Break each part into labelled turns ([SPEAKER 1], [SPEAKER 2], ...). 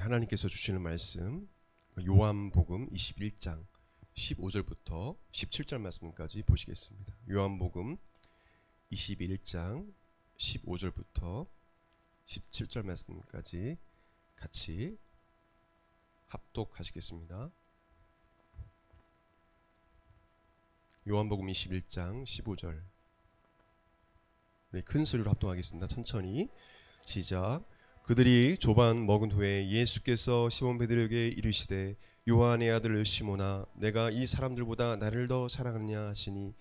[SPEAKER 1] 하나님께서 주시는 말씀 요한복음 21장 15절부터 17절 말씀까지 보시겠습니다. 요한복음 21장 15절부터 17절 말씀까지 같이 합독하시겠습니다. 요한복음 21장 15절 우리 큰 소리로 합독하겠습니다. 천천히 시작. 그들이 조반 먹은 후에 예수께서 시몬 베드로에게 이르시되 요한의 아들 시몬아 내가 이 사람들보다 나를 더 사랑하느냐 하시니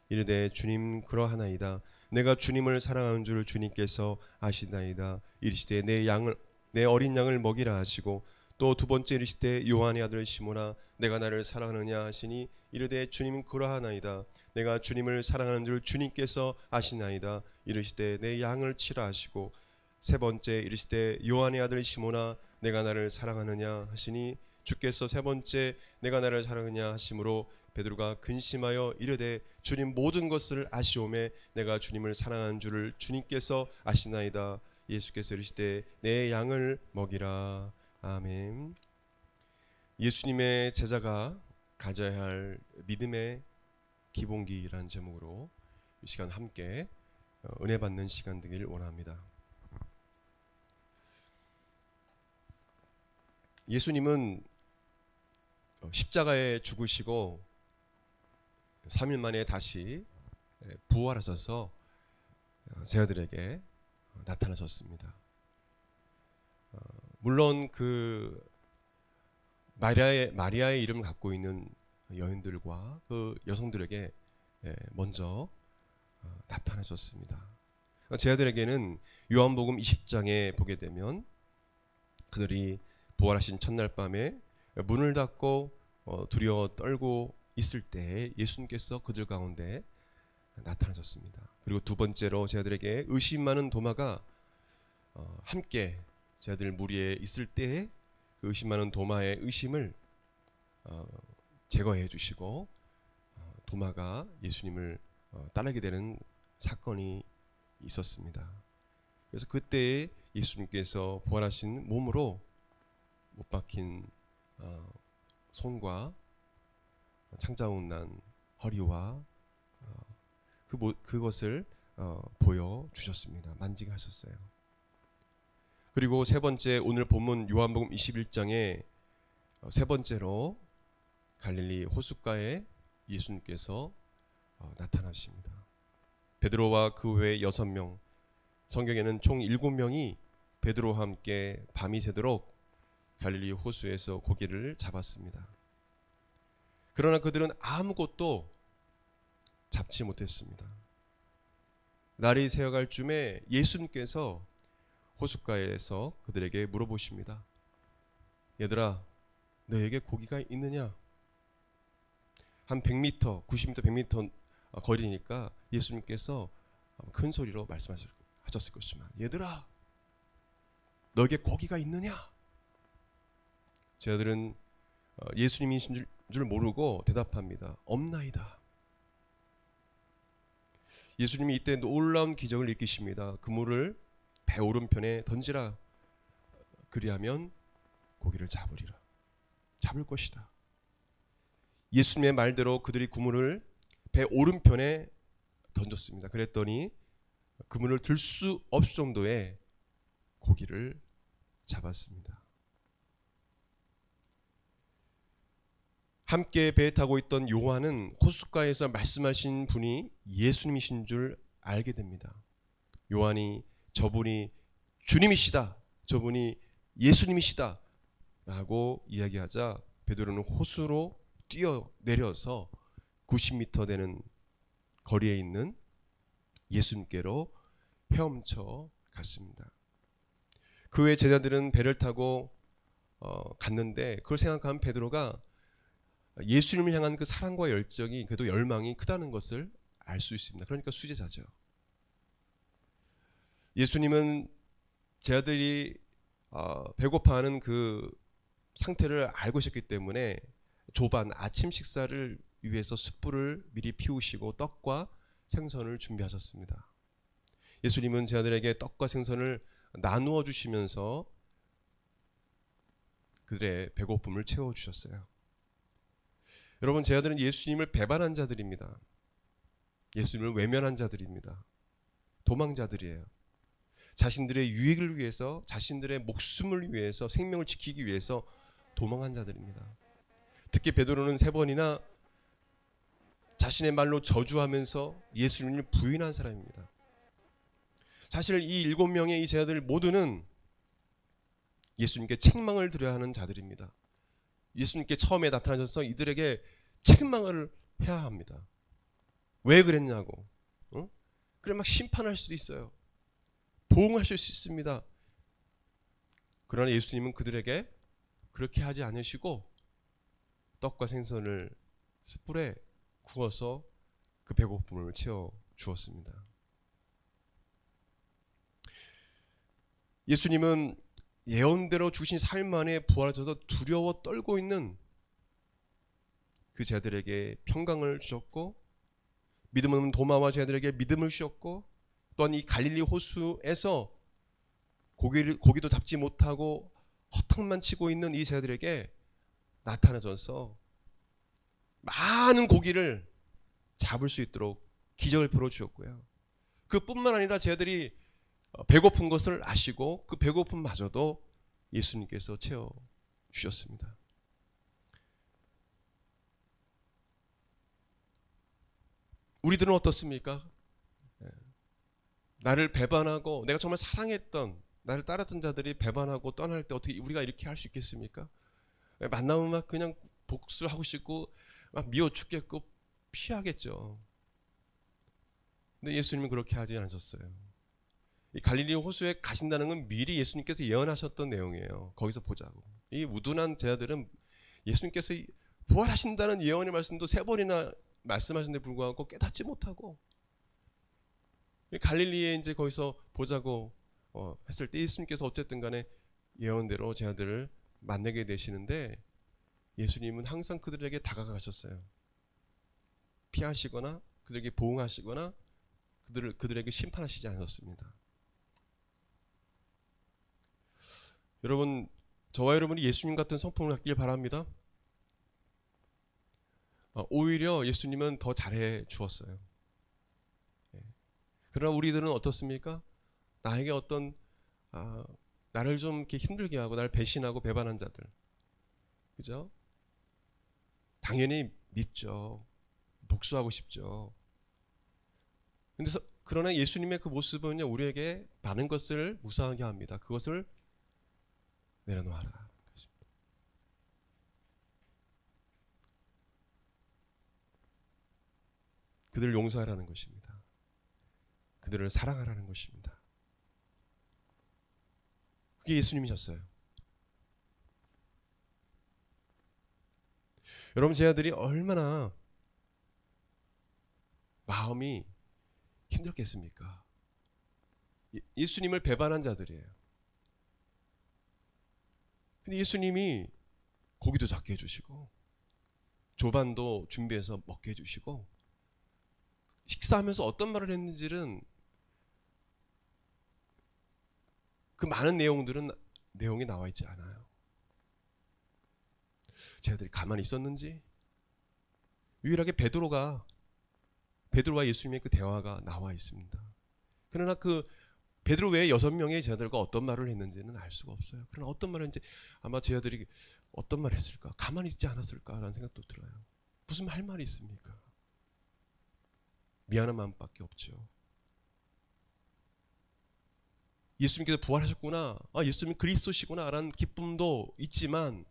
[SPEAKER 1] 이르되 주님 그러하나이다. 내가 주님을 사랑하는 줄 주님께서 아시나이다. 이르시되 내 어린 양을 먹이라 하시고 또 두 번째 이르시되 요한의 아들 시몬아 내가 나를 사랑하느냐 하시니 이르되 주님 그러하나이다. 내가 주님을 사랑하는 줄 주님께서 아시나이다. 이르시되 내 양을 치라 하시고 세 번째 이르시되 요한의 아들 시몬아 내가 나를 사랑하느냐 하시니 주께서 세 번째 내가 나를 사랑하느냐 하심으로 베드로가 근심하여 이르되 주님 모든 것을 아시오매 내가 주님을 사랑하는 줄을 주님께서 아시나이다. 예수께서 이르시되 내 양을 먹이라. 아멘. 예수님의 제자가 가져야 할 믿음의 기본기라는 제목으로 이 시간 함께 은혜 받는 시간 되기를 원합니다. 예수님은 십자가에 죽으시고 3일 만에 다시 부활하셔서 제자들에게 나타나셨습니다. 물론 그 마리아의 이름을 갖고 있는 여인들과 그 여성들에게 먼저 나타나셨습니다. 제자들에게는 요한복음 20장에 보게 되면 그들이 부활하신 첫날 밤에 문을 닫고 두려워 떨고 있을 때 예수님께서 그들 가운데 나타나셨습니다. 그리고 두 번째로 제자들에게 의심 많은 도마가 함께 제자들 무리에 있을 때에 그 의심 많은 도마의 의심을 제거해 주시고 도마가 예수님을 따르게 되는 사건이 있었습니다. 그래서 그때 예수님께서 부활하신 몸으로 못 박힌 손과 창자국 난 허리와 그것을 보여주셨습니다. 만지게 하셨어요. 그리고 세 번째 오늘 본문 요한복음 21장에 세 번째로 갈릴리 호숫가에 예수님께서 나타나십니다. 베드로와 그 외 6명, 성경에는 총 7명이 베드로와 함께 밤이 새도록 갈릴리 호수에서 고기를 잡았습니다. 그러나 그들은 아무것도 잡지 못했습니다. 날이 새어갈 쯤에 예수님께서 호숫가에서 그들에게 물어보십니다. 얘들아, 너에게 고기가 있느냐? 한 100m, 90m, 100m 거리니까 예수님께서 큰 소리로 말씀하셨을 것이지만 얘들아, 너에게 고기가 있느냐? 제자들은 예수님이신 줄 모르고 대답합니다. 없나이다. 예수님이 이때 놀라운 기적을 일으키십니다. 그물을 배 오른편에 던지라. 그리하면 고기를 잡을 것이다. 예수님의 말대로 그들이 그물을 배 오른편에 던졌습니다. 그랬더니 그물을 들 수 없을 정도의 고기를 잡았습니다. 함께 배에 타고 있던 요한은 호숫가에서 말씀하신 분이 예수님이신 줄 알게 됩니다. 요한이 저분이 주님이시다, 저분이 예수님이시다 라고 이야기하자 베드로는 호수로 뛰어내려서 90m 되는 거리에 있는 예수님께로 헤엄쳐 갔습니다. 그 외 제자들은 배를 타고 갔는데 그걸 생각한 베드로가 예수님을 향한 그 사랑과 열정이 그래도 열망이 크다는 것을 알 수 있습니다. 그러니까 수제자죠. 예수님은 제자들이 배고파하는 그 상태를 알고 있었기 때문에 조반 아침 식사를 위해서 숯불을 미리 피우시고 떡과 생선을 준비하셨습니다. 예수님은 제자들에게 떡과 생선을 나누어 주시면서 그들의 배고픔을 채워주셨어요. 여러분, 제 아들은 예수님을 배반한 자들입니다. 예수님을 외면한 자들입니다. 도망자들이에요. 자신들의 유익을 위해서, 자신들의 목숨을 위해서, 생명을 지키기 위해서 도망한 자들입니다. 특히 베드로는 3번이나 자신의 말로 저주하면서 예수님을 부인한 사람입니다. 사실 이 7명의 이 제자들 모두는 예수님께 책망을 드려야 하는 자들입니다. 예수님께 처음에 나타나셔서 이들에게 책망을 해야 합니다. 왜 그랬냐고. 그래 막 심판할 수도 있어요. 보응하실 수 있습니다. 그러나 예수님은 그들에게 그렇게 하지 않으시고 떡과 생선을 숯불에 구워서 그 배고픔을 채워 주었습니다. 예수님은 예언대로 주신 삶 만에 부활하셔서 두려워 떨고 있는 그 제자들에게 평강을 주셨고, 믿음 없는 도마와 제자들에게 믿음을 주셨고, 또한 이 갈릴리 호수에서 고기도 잡지 못하고 허탕만 치고 있는 이 제자들에게 나타나셔서 많은 고기를 잡을 수 있도록 기적을 풀어주었고요. 그뿐만 아니라 제자들이 배고픈 것을 아시고 그 배고픔마저도 예수님께서 채워주셨습니다. 우리들은 어떻습니까? 나를 배반하고 내가 정말 사랑했던, 나를 따랐던 자들이 배반하고 떠날 때 어떻게 우리가 이렇게 할 수 있겠습니까? 만나면 막 그냥 복수하고 싶고 막 미워 죽겠고 피하겠죠. 근데 예수님은 그렇게 하지 않으셨어요. 이 갈릴리 호수에 가신다는 건 미리 예수님께서 예언하셨던 내용이에요. 거기서 보자고. 이 우둔한 제자들은 예수님께서 부활하신다는 예언의 말씀도 3번이나 말씀하셨는데 불구하고 깨닫지 못하고 갈릴리에 이제 거기서 보자고 했을 때 예수님께서 어쨌든 간에 예언대로 제자들을 만나게 되시는데 예수님은 항상 그들에게 다가가셨어요. 피하시거나 그들에게 보응하시거나 그들에게 심판하시지 않았습니다. 여러분, 저와 여러분이 예수님 같은 성품을 갖길 바랍니다. 오히려 예수님은 더 잘해 주었어요. 그러나 우리들은 어떻습니까? 나에게 어떤 나를 좀 이렇게 힘들게 하고 나를 배신하고 배반한 자들, 그죠? 당연히 밉죠. 복수하고 싶죠. 그러나 예수님의 그 모습은요, 우리에게 많은 것을 무상하게 합니다. 그것을 내려놓아라. 그들을 용서하라는 것입니다. 그들을 사랑하라는 것입니다. 그게 예수님이셨어요. 여러분, 제 아들이 얼마나 마음이 힘들겠습니까? 예수님을 배반한 자들이에요. 근데 예수님이 고기도 잡게 해주시고 조반도 준비해서 먹게 해주시고 식사하면서 어떤 말을 했는지는 그 많은 내용이 나와 있지 않아요. 제자들이 가만히 있었는지, 유일하게 베드로와 예수님의 그 대화가 나와 있습니다. 그러나 그 베드로 외에 6명의 제자들과 어떤 말을 했는지는 알 수가 없어요. 그러나 어떤 말을 했는지, 아마 제자들이 어떤 말을 했을까, 가만히 있지 않았을까라는 생각도 들어요. 무슨 할 말이 있습니까? 미안한 마음밖에 없죠. 예수님께서 부활하셨구나, 예수님이 그리스도시구나 라는 기쁨도 있지만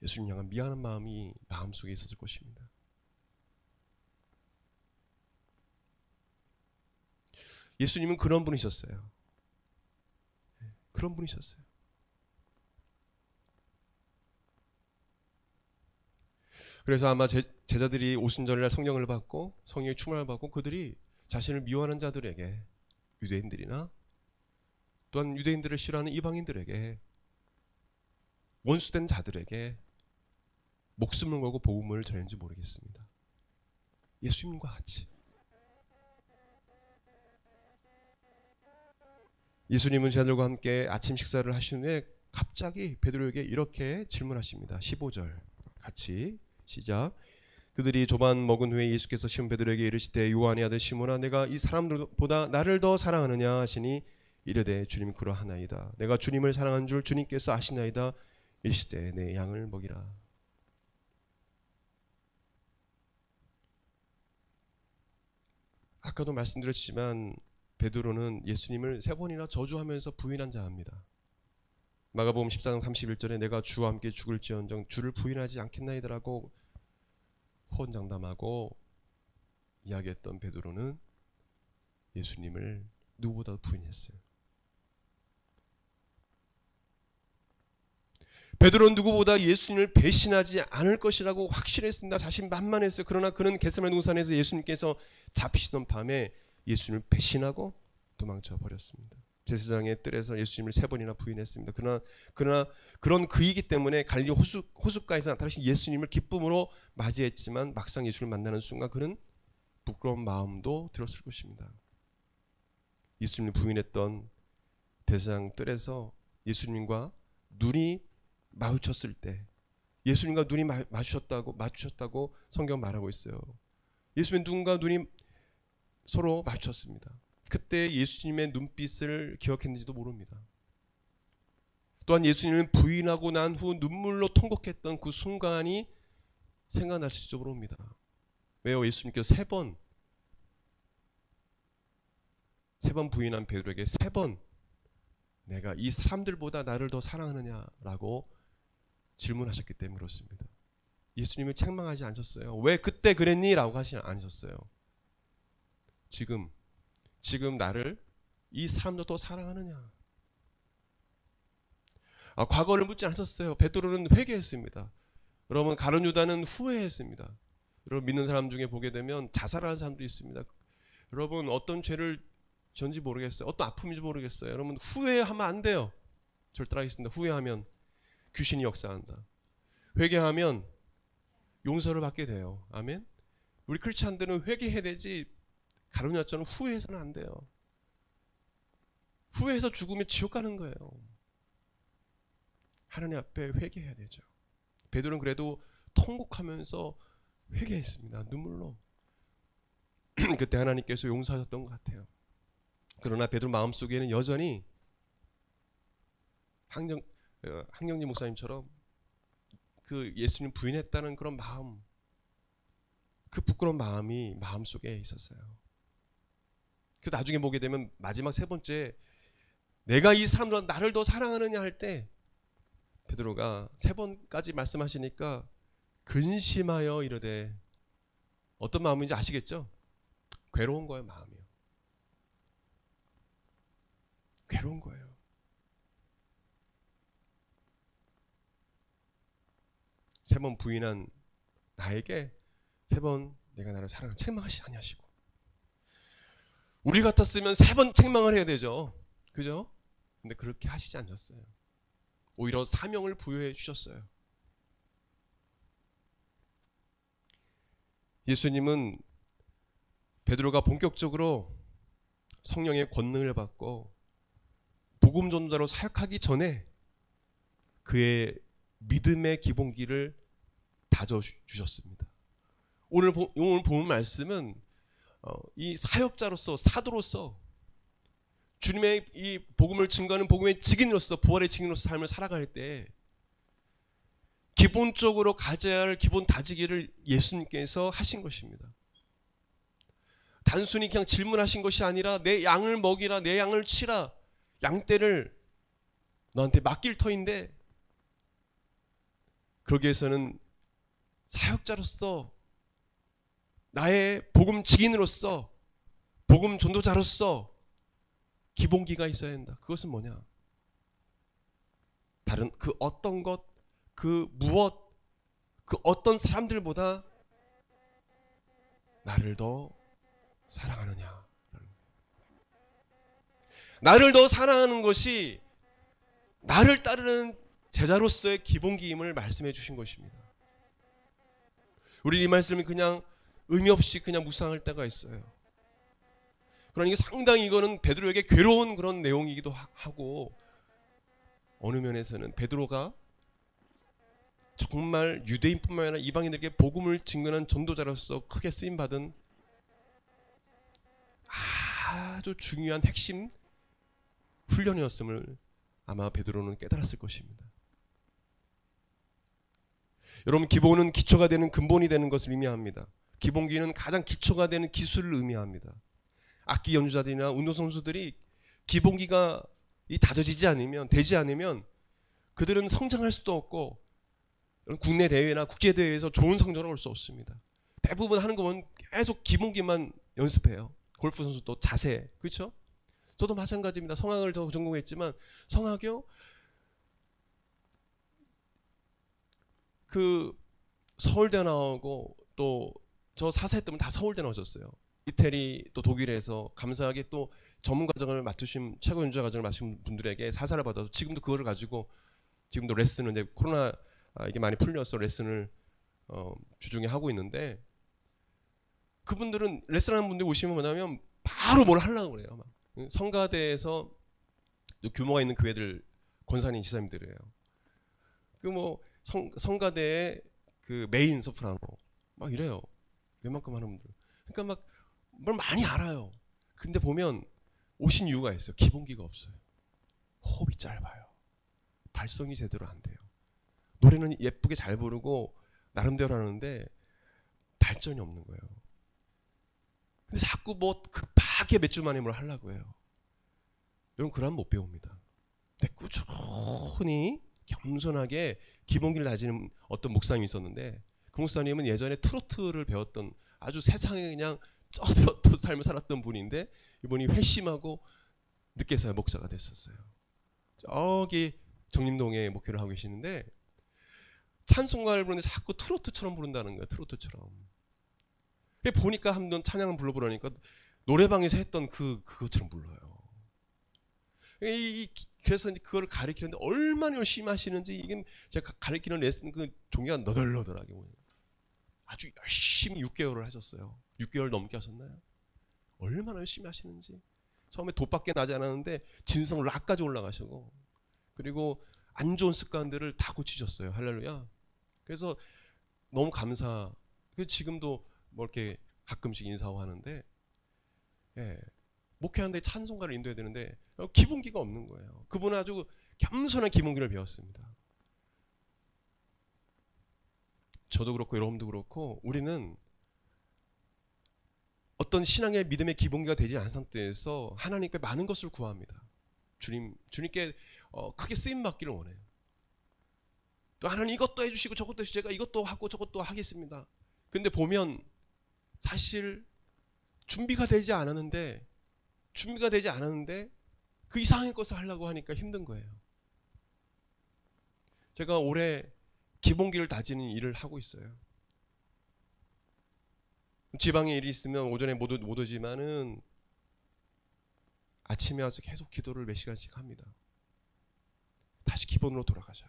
[SPEAKER 1] 예수님 향한 미안한 마음이 마음속에 있었을 것입니다. 예수님은 그런 분이셨어요. 그런 분이셨어요. 그래서 아마 제자들이 오순절날 성령을 받고 성령의 충만을 받고 그들이 자신을 미워하는 자들에게, 유대인들이나 또한 유대인들을 싫어하는 이방인들에게, 원수된 자들에게 목숨을 걸고 복음을 전했는지 모르겠습니다. 예수님과 같이. 예수님은 제자들과 함께 아침 식사를 하신 후에 갑자기 베드로에게 이렇게 질문하십니다. 15절 같이 시작. 그들이 조반 먹은 후에 예수께서 시몬 베드로에게 이르시되 요한의 아들 시몬아 내가 이 사람들보다 나를 더 사랑하느냐 하시니 이르되 주님 그러하나이다. 내가 주님을 사랑한 줄 주님께서 아시나이다. 이르시되 내 양을 먹이라. 아까도 말씀드렸지만 베드로는 예수님을 3번이나 저주하면서 부인한 자입니다. 마가복음 14장 31절에 내가 주와 함께 죽을지언정 주를 부인하지 않겠나이다라고 호언장담하고 이야기했던 베드로는 예수님을 누구보다 부인했어요. 베드로는 누구보다 예수님을 배신하지 않을 것이라고 확신했습니다. 자신만만했어요. 그러나 그는 겟세마네 동산에서 예수님께서 잡히시던 밤에 예수님을 배신하고 도망쳐 버렸습니다. 제사장의 뜰에서 예수님을 3번이나 부인했습니다. 그러나 그런 그이기 때문에 갈릴리 호숫가에서 나타나신 예수님을 기쁨으로 맞이했지만 막상 예수를 만나는 순간 그는 부끄러운 마음도 들었을 것입니다. 예수님을 부인했던 제사장 뜰에서 예수님과 눈이 마주쳤을 때 예수님과 눈이 마주쳤다고 성경 말하고 있어요. 예수님 눈과 눈이 서로 마주쳤습니다. 그때 예수님의 눈빛을 기억했는지도 모릅니다. 또한 예수님을 부인하고 난 후 눈물로 통곡했던 그 순간이 생각날지도 모릅니다. 왜요? 예수님께서 3번 부인한 베드로에게 3번 내가 이 사람들보다 나를 더 사랑하느냐라고 질문하셨기 때문에 그렇습니다. 예수님을 책망하지 않으셨어요. 왜 그때 그랬니? 라고 하시지 않으셨어요. 지금 나를 이 사람도 더 사랑하느냐? 과거를 묻지 않으셨어요. 베드로는 회개했습니다. 여러분 가룟 유다는 후회했습니다. 여러분 믿는 사람 중에 보게 되면 자살하는 사람도 있습니다. 여러분 어떤 죄를 전지 모르겠어요. 어떤 아픔인지 모르겠어요. 여러분 후회하면 안 돼요. 절대로 하겠습니다. 후회하면 귀신이 역사한다. 회개하면 용서를 받게 돼요. 아멘. 우리 크리스찬들은 회개해야 되지 가룟 유다처럼 후회해서는 안 돼요. 후회해서 죽으면 지옥 가는 거예요. 하나님 앞에 회개해야 되죠. 베드로는 그래도 통곡하면서 회개했습니다. 눈물로. 그때 하나님께서 용서하셨던 것 같아요. 그러나 베드로 마음속에는 여전히 항영지 목사님처럼 그 예수님 부인했다는 그런 마음, 그 부끄러운 마음이 마음속에 있었어요. 그 나중에 보게 되면 마지막 3번째 내가 이 사람들보다 나를 더 사랑하느냐 할 때 베드로가 3번까지 말씀하시니까 근심하여 이르되 어떤 마음인지 아시겠죠? 괴로운 거예요. 마음이요. 괴로운 거예요. 세 번 부인한 나에게 3번 내가 나를 사랑하는 책망하시지 아니하시고 우리 같았으면 3번 책망을 해야 되죠. 그죠? 근데 그렇게 하시지 않으셨어요. 오히려 사명을 부여해 주셨어요. 예수님은 베드로가 본격적으로 성령의 권능을 받고 복음 전도자로 사역하기 전에 그의 믿음의 기본기를 다져주셨습니다. 오늘 본 말씀은 이 사역자로서 사도로서 주님의 이 복음을 증거하는 복음의 증인으로서 부활의 증인으로서 삶을 살아갈 때 기본적으로 가져야 할 기본 다지기를 예수님께서 하신 것입니다. 단순히 그냥 질문하신 것이 아니라 내 양을 먹이라, 내 양을 치라, 양떼를 너한테 맡길 터인데 그러기 위해서는 사역자로서 나의 복음 증인으로서 복음 전도자로서 기본기가 있어야 된다. 그것은 뭐냐? 다른 그 어떤 것, 그 무엇, 그 어떤 사람들보다 나를 더 사랑하느냐. 나를 더 사랑하는 것이 나를 따르는 제자로서의 기본기임을 말씀해 주신 것입니다. 우리 이 말씀이 그냥 의미 없이 그냥 묵상할 때가 있어요. 그러니까 상당히 이거는 베드로에게 괴로운 그런 내용이기도 하고 어느 면에서는 베드로가 정말 유대인뿐만 아니라 이방인들에게 복음을 증거하는 전도자로서 크게 쓰임받은 아주 중요한 핵심 훈련이었음을 아마 베드로는 깨달았을 것입니다. 여러분, 기본은 기초가 되는 근본이 되는 것을 의미합니다. 기본기는 가장 기초가 되는 기술을 의미합니다. 악기 연주자들이나 운동선수들이 기본기가 다져지지 않으면, 되지 않으면 그들은 성장할 수도 없고 국내 대회나 국제 대회에서 좋은 성적을 올 수 없습니다. 대부분 하는 건 계속 기본기만 연습해요. 골프 선수도 자세, 그렇죠? 저도 마찬가지입니다. 성악을 저 전공했지만 성악이요, 그 서울대 나오고 또 저 사세 때문에 다 서울대 나오셨어요. 이태리 또 독일에서 감사하게 또 전문 과정을 맡으신, 최고 연주자 과정을 맡으신 분들에게 사사를 받아서 지금도 그거를 가지고 지금도 레슨을, 이제 코로나 이게 많이 풀려서 레슨을 주중에 하고 있는데, 그분들은 레슨하는 분들이 오시면 뭐냐면 바로 뭘 하려고 그래요. 막. 성가대에서 규모가 있는 교회들 권사님 지사님들이에요. 그 뭐 성가대의 그 메인 소프라노 막 이래요. 웬만큼 하는 분들. 그러니까 막 뭘 많이 알아요. 근데 보면 오신 이유가 있어요. 기본기가 없어요. 호흡이 짧아요. 발성이 제대로 안 돼요. 노래는 예쁘게 잘 부르고 나름대로 하는데 발전이 없는 거예요. 근데 자꾸 뭐 급하게 몇 주 만에 뭘 하려고 해요. 여러분, 그러면 못 배웁니다. 근데 꾸준히 겸손하게 기본기를 다지는 어떤 목사님이 있었는데, 그 목사님은 예전에 트로트를 배웠던 아주 세상에 그냥 쩌들었던 삶을 살았던 분인데, 이분이 회심하고 늦게서야 목사가 됐었어요. 저기 정림동에 목회를 하고 계시는데 찬송가를 부르는데 자꾸 트로트처럼 부른다는 거예요. 트로트처럼. 보니까 한번 찬양을 불러보라니까 노래방에서 했던 그것처럼 불러요. 그래서 그거를 가르치는데 얼마나 열심히 하시는지, 이게 제가 가르치는 레슨 그 종이가 너덜너덜하게 아주 열심히 6개월을 하셨어요. 6개월 넘게 하셨나요? 얼마나 열심히 하시는지. 처음에 도밖에 나지 않았는데 진성 락까지 올라가시고, 그리고 안 좋은 습관들을 다 고치셨어요. 할렐루야. 그래서 너무 감사. 지금도 뭐 이렇게 가끔씩 인사하고 하는데, 예, 목회하는데 찬송가를 인도해야 되는데 기본기가 없는 거예요. 그분은 아주 겸손한 기본기를 배웠습니다. 저도 그렇고 여러분도 그렇고, 우리는 어떤 신앙의 믿음의 기본기가 되지 않은 상태에서 하나님께 많은 것을 구합니다. 주님께 크게 쓰임 받기를 원해요. 또 하나님 이것도 해주시고 저것도 해주시고 제가 이것도 하고 저것도 하겠습니다. 근데 보면 사실 준비가 되지 않았는데 그 이상의 것을 하려고 하니까 힘든 거예요. 제가 올해 기본기를 다지는 일을 하고 있어요. 지방에 일이 있으면 오전에 못 오지만은 아침에 와서 계속 기도를 몇 시간씩 합니다. 다시 기본으로 돌아가자.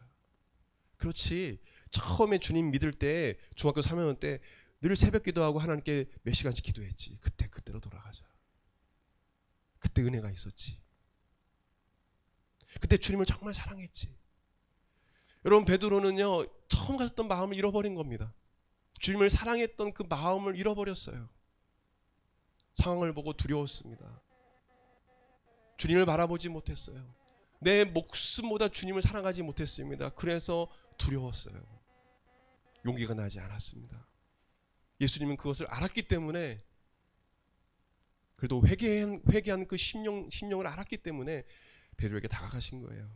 [SPEAKER 1] 그렇지, 처음에 주님 믿을 때 중학교 3학년 때 늘 새벽 기도하고 하나님께 몇 시간씩 기도했지. 그때로 돌아가자. 그때 은혜가 있었지. 그때 주님을 정말 사랑했지. 여러분, 베드로는요, 처음 가졌던 마음을 잃어버린 겁니다. 주님을 사랑했던 그 마음을 잃어버렸어요. 상황을 보고 두려웠습니다. 주님을 바라보지 못했어요. 내 목숨보다 주님을 사랑하지 못했습니다. 그래서 두려웠어요. 용기가 나지 않았습니다. 예수님은 그것을 알았기 때문에, 그래도 회개한 그 심령을 알았기 때문에 베드로에게 다가가신 거예요.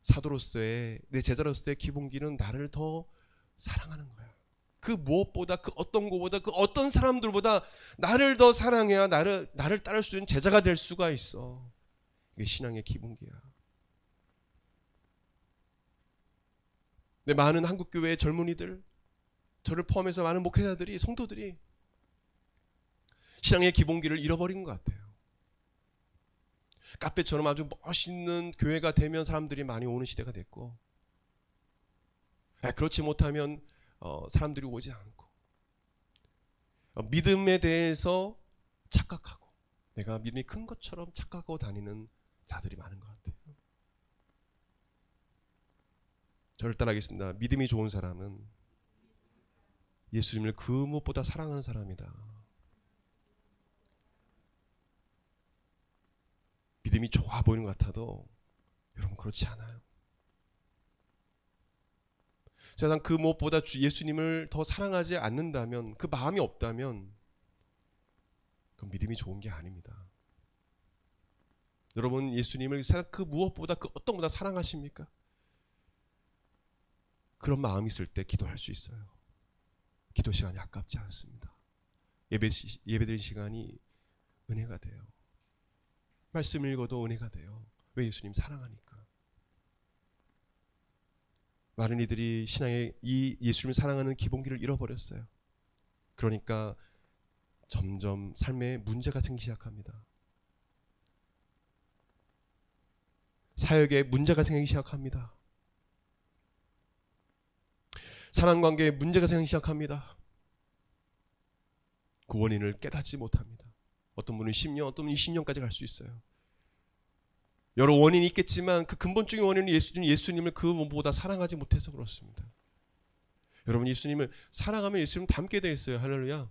[SPEAKER 1] 사도로서의, 내 제자로서의 기본기는 나를 더 사랑하는 거야. 그 무엇보다, 그 어떤 것보다, 그 어떤 사람들보다 나를 더 사랑해야 나를 따를 수 있는 제자가 될 수가 있어. 이게 신앙의 기본기야. 내 많은 한국교회의 젊은이들, 저를 포함해서 많은 목회자들이, 성도들이 신앙의 기본기를 잃어버린 것 같아요. 카페처럼 아주 멋있는 교회가 되면 사람들이 많이 오는 시대가 됐고, 그렇지 못하면 사람들이 오지 않고, 믿음에 대해서 착각하고, 내가 믿음이 큰 것처럼 착각하고 다니는 자들이 많은 것 같아요. 저를 따라하겠습니다. 믿음이 좋은 사람은 예수님을 그 무엇보다 사랑하는 사람이다. 믿음이 좋아 보이는 것 같아도 여러분 그렇지 않아요. 세상 그 무엇보다 예수님을 더 사랑하지 않는다면, 그 마음이 없다면 그건 믿음이 좋은 게 아닙니다. 여러분 예수님을 그 무엇보다 그 어떤 것보다 사랑하십니까? 그런 마음이 있을 때 기도할 수 있어요. 기도 시간이 아깝지 않습니다. 예배드린 시간이 은혜가 돼요. 말씀 읽어도 은혜가 돼요. 왜? 예수님 사랑하니까. 많은 이들이 신앙의 이 예수님을 사랑하는 기본기를 잃어버렸어요. 그러니까 점점 삶에 문제가 생기기 시작합니다. 사역에 문제가 생기기 시작합니다. 사랑관계에 문제가 생기기 시작합니다. 그 원인을 깨닫지 못합니다. 어떤 분은 10년, 어떤 분은 20년까지 갈 수 있어요. 여러 원인이 있겠지만 그 근본적인 원인은 예수님을 그 무엇보다 사랑하지 못해서 그렇습니다. 여러분 예수님을 사랑하면 예수님 닮게 돼 있어요. 할렐루야.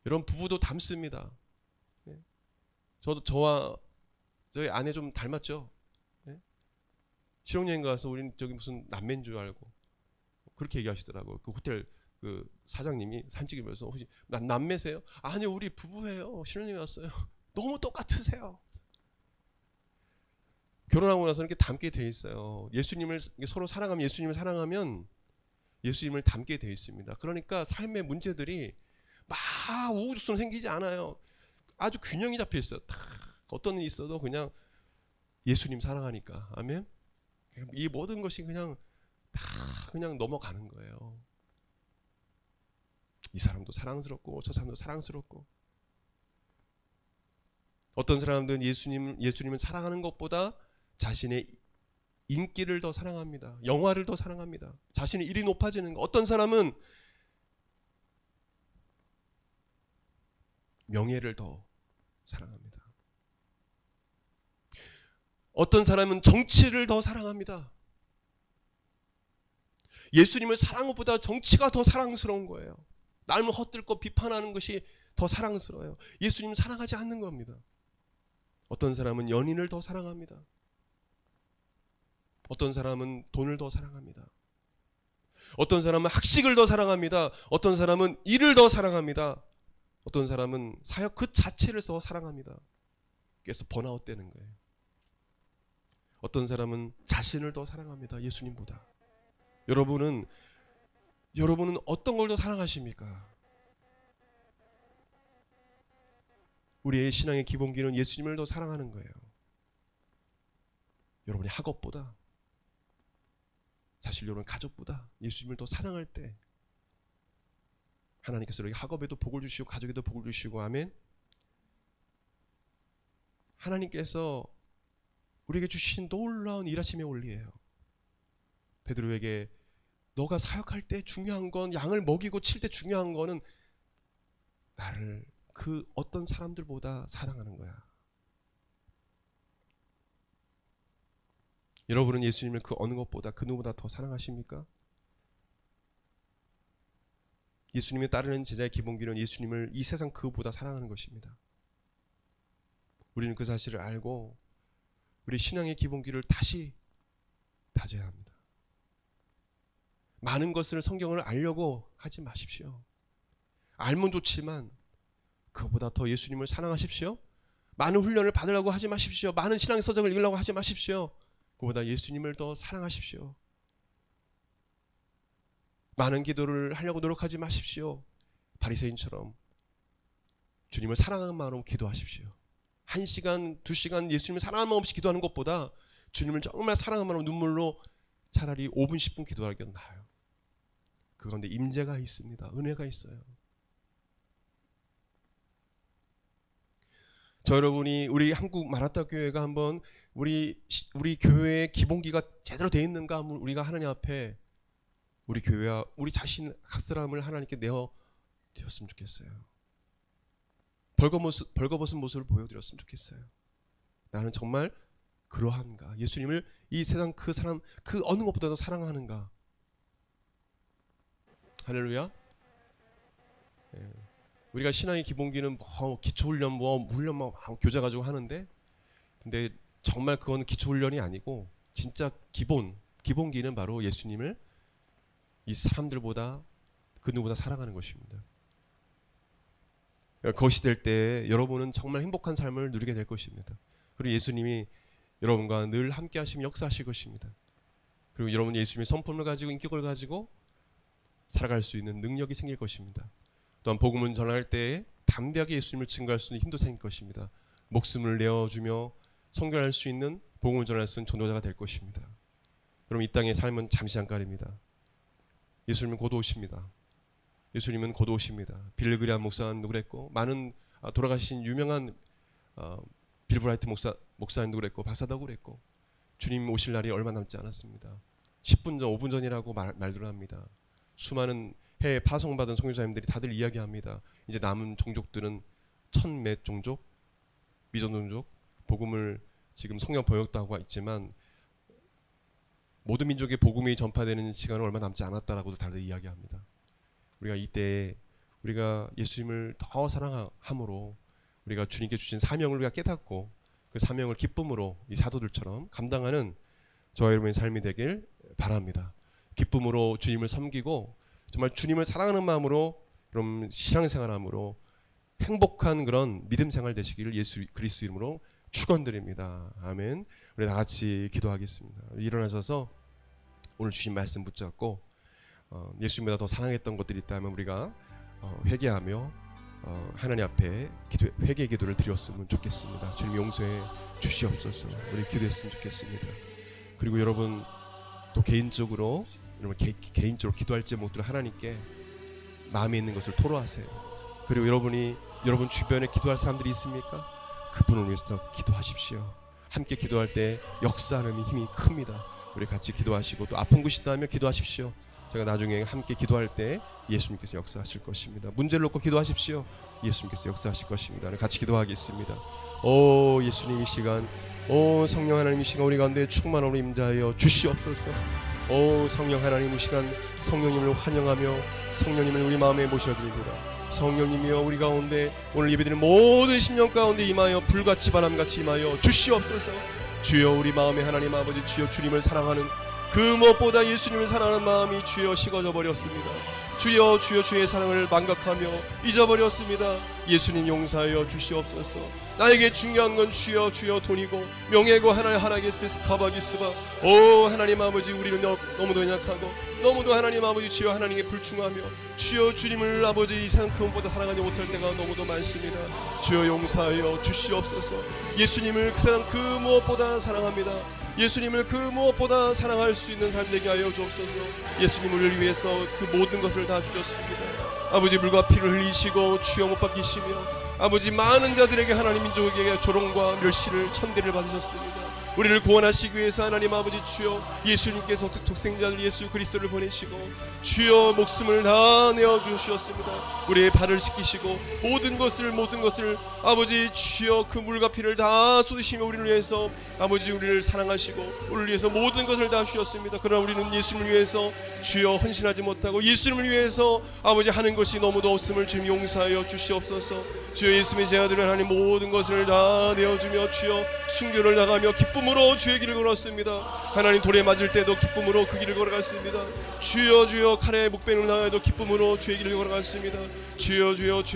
[SPEAKER 1] 여러분 부부도 닮습니다. 저와 저희 아내 좀 닮았죠. 신혼여행 가서 우리는 저기 무슨 남매인 줄 알고 그렇게 얘기하시더라고요. 그 호텔 그 사장님이 사진 찍으면서 혹시 남매세요? 아니 우리 부부예요. 신혼여행 왔어요. 너무 똑같으세요. 결혼하고 나서 이렇게 닮게 돼 있어요. 예수님을 서로 사랑하면, 예수님을 사랑하면 예수님을 닮게 돼 있습니다. 그러니까 삶의 문제들이 막 우후죽순 생기지 않아요. 아주 균형이 잡혀 있어요. 다 어떤 일이 있어도 그냥 예수님 사랑하니까. 아멘. 이 모든 것이 그냥 다 그냥 넘어가는 거예요. 이 사람도 사랑스럽고 저 사람도 사랑스럽고. 어떤 사람들은 예수님을 사랑하는 것보다 자신의 인기를 더 사랑합니다. 영화를 더 사랑합니다. 자신의 일이 높아지는 것. 어떤 사람은 명예를 더 사랑합니다. 어떤 사람은 정치를 더 사랑합니다. 예수님을 사랑하는 것보다 정치가 더 사랑스러운 거예요. 남을 헛들고 비판하는 것이 더 사랑스러워요. 예수님을 사랑하지 않는 겁니다. 어떤 사람은 연인을 더 사랑합니다. 어떤 사람은 돈을 더 사랑합니다. 어떤 사람은 학식을 더 사랑합니다. 어떤 사람은 일을 더 사랑합니다. 어떤 사람은 사역 그 자체를 더 사랑합니다. 그래서 번아웃 되는 거예요. 어떤 사람은 자신을 더 사랑합니다. 예수님보다. 여러분은 어떤 걸 더 사랑하십니까? 우리의 신앙의 기본기는 예수님을 더 사랑하는 거예요. 여러분의 학업보다, 사실 여러분 가족보다 예수님을 더 사랑할 때 하나님께서 우리 학업에도 복을 주시고 가족에도 복을 주시고 아멘. 하나님께서 우리에게 주신 놀라운 일하심의 원리예요. 베드로에게 너가 사역할 때 중요한 건 양을 먹이고 칠 때 중요한 거는 나를 그 어떤 사람들보다 사랑하는 거야. 여러분은 예수님을 그 어느 것보다 그 누구보다 더 사랑하십니까? 예수님을 따르는 제자의 기본기는 예수님을 이 세상 그보다 사랑하는 것입니다. 우리는 그 사실을 알고 우리 신앙의 기본기를 다시 다져야 합니다. 많은 것을 성경을 알려고 하지 마십시오. 알면 좋지만 그보다 더 예수님을 사랑하십시오. 많은 훈련을 받으려고 하지 마십시오. 많은 신앙 서적을 읽으려고 하지 마십시오. 그보다 예수님을 더 사랑하십시오. 많은 기도를 하려고 노력하지 마십시오. 바리새인처럼 주님을 사랑하는 마음으로 기도하십시오. 1시간, 2시간 예수님을 사랑하는 마음 없이 기도하는 것보다 주님을 정말 사랑하는 마음으로 눈물로 차라리 5분, 10분 기도하는 게 나아요. 그 가운데 임재가 있습니다. 은혜가 있어요. 저 여러분이 우리 한국 마라타 교회가 한번 우리 교회의 기본기가 제대로 되어 있는가 한번 우리가 하나님 앞에 우리 교회와 우리 자신 각 사람을 하나님께 내어 드렸으면 좋겠어요. 벌거벗은 모습을 보여드렸으면 좋겠어요. 나는 정말 그러한가? 예수님을 이 세상 그 사람 그 어느 것보다도 사랑하는가? 할렐루야. 예. 우리가 신앙의 기본기는 뭐 기초훈련 훈련 교재 가지고 하는데, 근데 정말 그건 기초훈련이 아니고 진짜 기본기는 바로 예수님을 이 사람들보다 그 누구보다 사랑하는 것입니다. 그것이 될 때 여러분은 정말 행복한 삶을 누리게 될 것입니다. 그리고 예수님이 여러분과 늘 함께 하시며 역사하실 것입니다. 그리고 여러분 예수님의 성품을 가지고 인격을 가지고 살아갈 수 있는 능력이 생길 것입니다. 또한 복음을 전할 때 담대하게 예수님을 증거할 수 있는 힘도 생길 것입니다. 목숨을 내어주며 선교할 수 있는 복음을 전할 수 있는 전도자가 될 것입니다. 여러분 이 땅의 삶은 잠시 잠깐입니다. 예수님은 곧 오십니다. 예수님은 곧 오십니다. 빌그리암 목사님도 그랬고, 많은 돌아가신 유명한 빌브라이트 목사님도 그랬고, 박사도 그랬고, 주님 오실 날이 얼마 남지 않았습니다. 10분 전, 5분 전이라고 말들 합니다. 수많은 해외 파송받은 선교사님들이 다들 이야기합니다. 이제 남은 종족들은 천몇 종족, 미전 종족, 복음을 지금 성령 번역도 하고 있지만 모든 민족의 복음이 전파되는 시간은 얼마 남지 않았다라고도 다들 이야기합니다. 우리가 이때 우리가 예수님을 더 사랑함으로 우리가 주님께 주신 사명을 우리가 깨닫고 그 사명을 기쁨으로 이 사도들처럼 감당하는 저와 여러분의 삶이 되길 바랍니다. 기쁨으로 주님을 섬기고 정말 주님을 사랑하는 마음으로 여러분 신앙생활함으로 행복한 그런 믿음 생활 되시기를 예수 그리스도 이름으로 축원드립니다. 아멘. 우리 다 같이 기도하겠습니다. 일어나셔서 오늘 주신 말씀 붙잡고 예수님보다 더 사랑했던 것들이 있다면 우리가 회개하며 하나님 앞에 회개의 기도를 드렸으면 좋겠습니다. 주님 용서해 주시옵소서. 우리 기도했으면 좋겠습니다. 그리고 여러분 또 개인적으로 여러분 개인적으로 기도할 제목들을 하나님께 마음에 있는 것을 토로하세요. 그리고 여러분 주변에 기도할 사람들이 있습니까? 그분을 위해서 기도하십시오. 함께 기도할 때 역사하는 힘이 큽니다. 우리 같이 기도하시고 또 아픈 곳이 있다면 기도하십시오. 제가 나중에 함께 기도할 때 예수님께서 역사하실 것입니다. 문제를 놓고 기도하십시오. 예수님께서 역사하실 것입니다. 같이 기도하겠습니다. 오 예수님 이 시간, 오 성령 하나님 이 시간 우리 가운데 충만함으로 임재하여 주시옵소서. 오 성령 하나님 이 시간 성령님을 환영하며 성령님을 우리 마음에 모셔드립니다. 성령님이여 우리 가운데 오늘 예배드리는 모든 심령 가운데 임하여 불같이 바람같이 임하여 주시옵소서. 주여 우리 마음에 하나님 아버지 주여 주님을 사랑하는 그 무엇보다 예수님을 사랑하는 마음이 주여 식어져 버렸습니다. 주여 주의 사랑을 망각하며 잊어버렸습니다. 예수님 용서하여 주시옵소서. 나에게 중요한 건 주여 돈이고 명예고 하나님께 스카바기스바. 오 하나님 아버지 우리는 너무도 약하고 너무도 하나님 아버지 주여 하나님께 불충하며 주여 주님을 아버지 이 세상 그 무엇보다 사랑하지 못할 때가 너무도 많습니다. 주여 용서하여 주시옵소서. 예수님을 그 세상 그 무엇보다 사랑합니다. 예수님을 그 무엇보다 사랑할 수 있는 삶 되게 하여 주옵소서. 예수님을 위해서 그 모든 것을 다 주셨습니다. 아버지 물과 피를 흘리시고 주여 못 박히시며 아버지 많은 자들에게 하나님 민족에게 조롱과 멸시를 천대를 받으셨습니다. 우리를 구원하시기 위해서 하나님 아버지 주여 예수님께서 독생자를 예수 그리스도를 보내시고 주여 목숨을 다 내어주셨습니다. 우리의 발을 씻기시고 모든 것을 아버지 주여 그 물과 피를 다 쏟으시며 우리를 위해서 아버지 우리를 사랑하시고 우리를 위해서 모든 것을 다 주셨습니다. 그러나 우리는 예수님을 위해서 주여 헌신하지 못하고 예수님을 위해서 아버지 하는 것이 너무도 없음을 주님 용서하여 주시옵소서. 주여 예수님의 제자들은 하나님 모든 것을 다 내어주며 주여 순교를 나가며 기쁨으로 주의 길을 걸었습니다. 하나님 돌에 맞을 때도 기쁨으로 그 길을 걸어갔습니다. 주여 칼에 목베는 나가도 기쁨으로 주의 길을 걸어갔습니다. 주여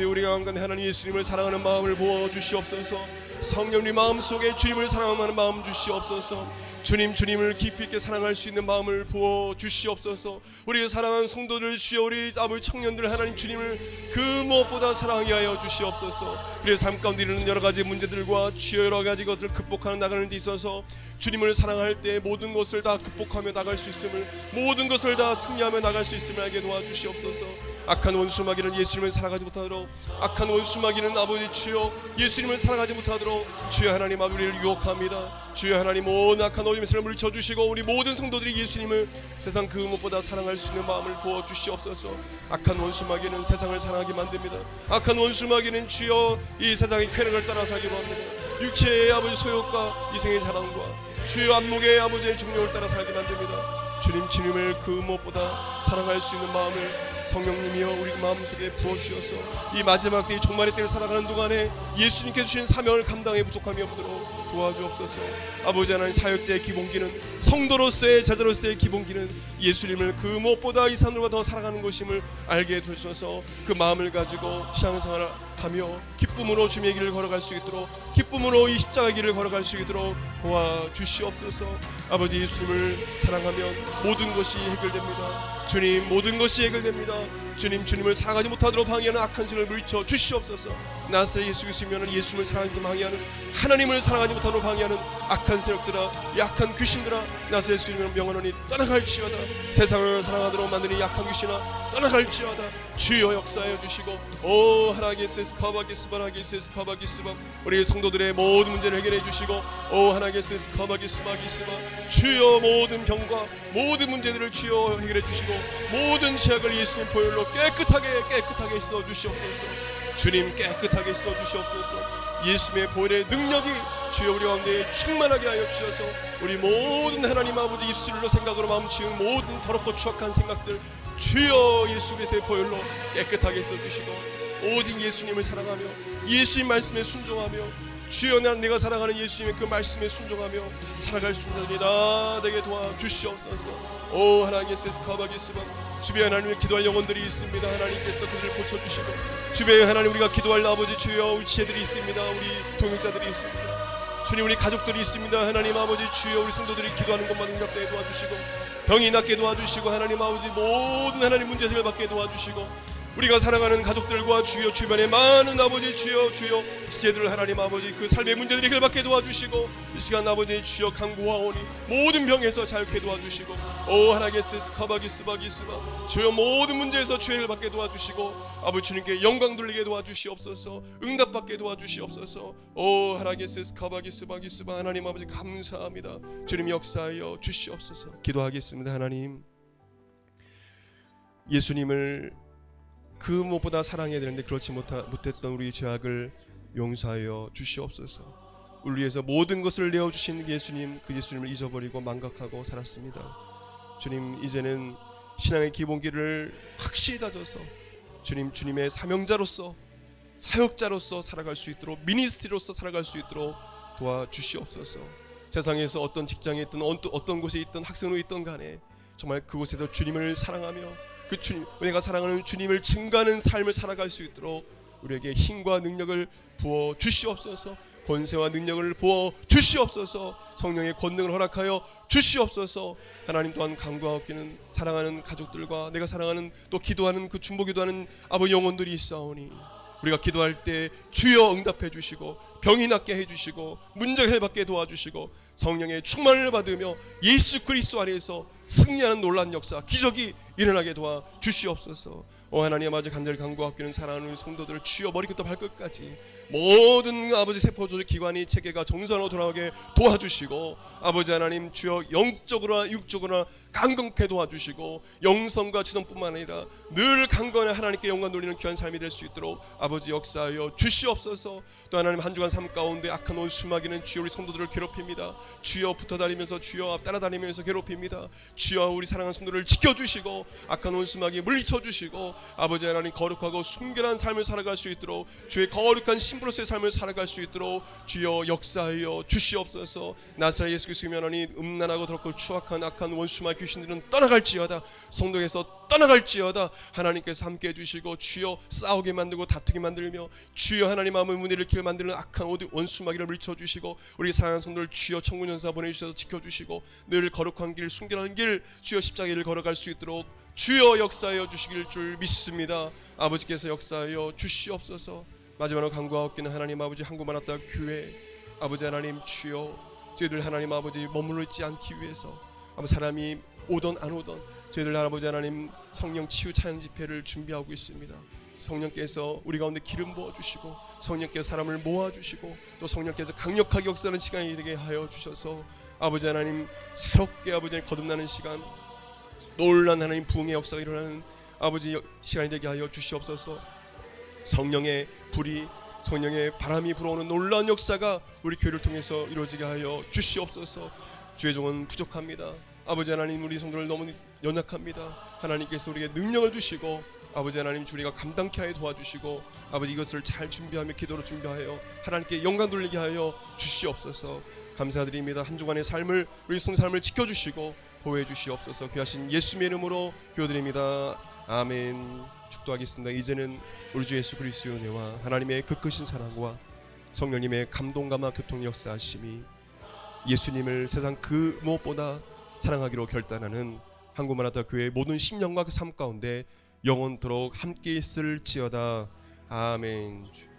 [SPEAKER 1] 우리 가운데 하나님 예수님을 사랑하는 마음을 부어 주시옵소서. 성령님 마음속에 주님을 사랑하는 마음 주시옵소서. 주님을 깊이 있게 사랑할 수 있는 마음을 부어 주시옵소서. 우리가 사랑하는 성도들 주여 우리 아버지 청년들 하나님 주님을 그 무엇보다 사랑하게 하여 주시옵소서. 그래서 삶 가운데 있는 여러 가지 문제들과 주여 여러 가지 것을 극복하는 나가는 데 있어서 주님을 사랑할 때 모든 것을 다 극복하며 나갈 수 있음을 모든 것을 다 승리하며 나갈 수 있음을 알게 도와주시옵소서. 악한 원수 마귀는 예수님을 살아가지 못하도록, 악한 원수 마귀는 아버지 주여 예수님을 살아가지 못하도록 주여 하나님 아버지 우리를 유혹합니다. 주여 하나님 모든 악한 어둠의 세력을 물리쳐주시고 우리 모든 성도들이 예수님을 세상 그 무엇보다 사랑할 수 있는 마음을 부어주시옵소서. 악한 원수 마귀는 세상을 사랑하게 만듭니다. 악한 원수 마귀는 주여 이 세상의 쾌락을 따라 살기로 합니다. 육체의 아버지 소욕과 이생의 자랑과 주여 안목의 아버지의 정욕을 따라 살게 만듭니다. 주님을 그 무엇보다 사랑할 수 있는 마음을 성령님이여 우리 마음속에 부어주셔서 이 마지막 때의 종말의 때를 살아가는 동안에 예수님께서 주신 사명을 감당해 부족함이 없도록 도와주옵소서. 아버지 하나님 사역자의 기본기는, 성도로서의 제자로서의 기본기는 예수님을 그 무엇보다 이 산으로보다 더 살아가는 것임을 알게 해주셔서 그 마음을 가지고 신앙생활을 하며 기쁨으로 주님의 길을 걸어갈 수 있도록, 기쁨으로 이 십자가의 길을 걸어갈 수 있도록 도와주시옵소서. 아버지 예수님을 사랑하면 모든 것이 해결됩니다. 주님 모든 것이 해결됩니다. 주님을 사랑하지 못하도록 방해하는 악한 신을 물리쳐 주시옵소서. 나사렛 예수 그리스도면 예수님을 사랑하지 못하도록 방해하는, 하나님을 사랑하지 못하도록 방해하는 악한 세력들아, 약한 귀신들아, 나사렛 예수 그리스도면 명언하니 떠나갈지어다. 세상을 사랑하도록 만드는 약한 귀신아 떠나갈지어다. 주여 역사하여 주시고 오 하나님께서 카바기스바라기스 카바기스바 우리 성도들의 모든 문제를 해결해 주시고 오 하나님께서 카바기스바기스바 주여 모든 병과 모든 문제들을 주여 해결해 주시고 모든 죄악을 예수님 보혈로 깨끗하게 써 주시옵소서. 주님 깨끗하게 써 주시옵소서. 예수님의 보혈의 능력이 주여 우리 가운데 충만하게 하여 주셔서 우리 모든 하나님 아버지 입술로 생각으로 마음 지은 모든 더럽고 추악한 생각들 주여 예수 그리스도의 보혈로 깨끗하게 써주시고 오직 예수님을 사랑하며 예수님 말씀에 순종하며 주여 내가 사랑하는 예수님의 그 말씀에 순종하며 살아갈 수 있는 다 되게 도와주시옵소서. 오 하나님께서 스카바기스바 주변에 하나님의 기도할 영혼들이 있습니다. 하나님께서 그들을 고쳐주시고 주변에 하나님 우리가 기도할 아버지 주여 우리 지혜들이 있습니다. 우리 동역자들이 있습니다. 주님 우리 가족들이 있습니다. 하나님 아버지 주여 우리 성도들이 기도하는 것만 응답되게 도와주시고 병이 낫게 도와주시고 하나님 아버지 모든 하나님 문제 해결받게 도와주시고 우리가 사랑하는 가족들과 주여 주변에 많은 아버지 주여 지체들 하나님 아버지 그 삶의 문제들이 해결받게 도와주시고 이 시간 아버지 주여 강구하오니 모든 병에서 자유케 도와주시고 오 하나님께서 스카바기스바기스바 주여 모든 문제에서 주의 해결받게 도와주시고 아버지 주님께 영광 돌리게 도와주시옵소서. 응답받게 도와주시옵소서. 오 하나님께서 스카바기스바기스바 하나님 아버지 감사합니다. 주님 역사하여 주시옵소서. 기도하겠습니다. 하나님 예수님을 그 무엇보다 사랑해야 되는데 그렇지 못했던 우리 죄악을 용서하여 주시옵소서. 우리 위해서 모든 것을 내어주신 예수님, 그 예수님을 잊어버리고 망각하고 살았습니다. 주님 이제는 신앙의 기본기를 확실히 다져서 주님의 사명자로서 사역자로서 살아갈 수 있도록 미니스트리로서 살아갈 수 있도록 도와주시옵소서. 세상에서 어떤 직장에 있든 어떤 곳에 있든 학생으로 있든 간에 정말 그곳에서 주님을 사랑하며 그 주님, 내가 사랑하는 주님을 증거하는 삶을 살아갈 수 있도록 우리에게 힘과 능력을 부어 주시옵소서. 권세와 능력을 부어 주시옵소서. 성령의 권능을 허락하여 주시옵소서. 하나님 또한 강구하옵기는 사랑하는 가족들과 내가 사랑하는 또 기도하는 그 중보 기도하는 아버지 영혼들이 있사오니 우리가 기도할 때 주여 응답해 주시고 병이 낫게 해주시고 문제 해결받게 도와주시고 성령의 충만을 받으며 예수 그리스도 안에서 승리하는 놀라운 역사 기적이 일어나게 도와주시옵소서. 오 하나님 아버지 간절히 간구하옵기는 사랑하는 성도들을 주여 머리끝부터 발끝까지 모든 아버지 세포조직 기관이 체계가 정상으로 돌아가게 도와주시고 아버지 하나님 주여 영적으로나 육적으로나 강건케 도와주시고 영성과 지성뿐만 아니라 늘 강건한 하나님께 영광 돌리는 귀한 삶이 될 수 있도록 아버지 역사하여 주시옵소서. 또 하나님 한 주간 삶 가운데 악한 원수 마귀는 주여 우리 성도들을 괴롭힙니다. 주여 붙어다니면서 주여 따라다니면서 괴롭힙니다. 주여 우리 사랑하는 성도들을 지켜주시고 악한 원수 마귀 물리쳐주시고 아버지 하나님 거룩하고 순결한 삶을 살아갈 수 있도록 주의 거룩한 신부로서의 삶을 살아갈 수 있도록 주여 역사하여 주시옵소서. 나사렛 예수 그리스도의 하나님 음란하고 더럽고 추악한 악한 원수마 귀신들은 떠나갈지어다. 성도에서 떠나갈지어다. 하나님께서 함께 해주시고 주여 싸우게 만들고 다투게 만들며 주여 하나님 마음의 문제를 일으키게 만드는 악한 원수마귀를 물리쳐주시고 우리 사랑하는 성도를 주여 천군전사 보내주셔서 지켜주시고 늘 거룩한 길 순결한 길 주여 십자가를 걸어갈 수 있도록 주여 역사하여 주시길 줄 믿습니다. 아버지께서 역사하여 주시옵소서. 마지막으로 간구하옵기는 하나님 아버지 한국만화다 교회 아버지 하나님 주여 저희들 하나님 아버지 머물러 있지 않기 위해서 아마 사람이 오던 안 오던 저희들 아버지 하나님 성령 치유 찬양 집회를 준비하고 있습니다. 성령께서 우리 가운데 기름 부어주시고 성령께서 사람을 모아주시고 또 성령께서 강력하게 역사하는 시간이 되게 하여 주셔서 아버지 하나님 새롭게 아버지 하나님 거듭나는 시간, 놀란 하나님 부흥의 역사가 일어나는 아버지 시간이 되게 하여 주시옵소서. 성령의 불이, 성령의 바람이 불어오는 놀라운 역사가 우리 교회를 통해서 이루어지게 하여 주시옵소서. 주의 종은 부족합니다. 아버지 하나님, 우리 성도들 너무 연약합니다. 하나님께서 우리에게 능력을 주시고 아버지 하나님 우리가 감당케 하여 도와주시고 아버지 이것을 잘 준비하며 기도로 준비하여 하나님께 영광 돌리게 하여 주시옵소서. 감사드립니다. 한 주간의 삶을, 우리 성 삶을 지켜주시고 보호해 주시옵소서. 귀하신 예수님의 이름으로 기도드립니다. 아멘. 축도하겠습니다. 이제는 우리 주 예수 그리스도의 은혜와 하나님의 그 크신 사랑과 성령님의 감동감화 교통 역사하심이 예수님을 세상 그 무엇보다 사랑하기로 결단하는 한국마라다 교회의 모든 심령과 그 삶 가운데 영원토록 함께 있을지어다. 아멘.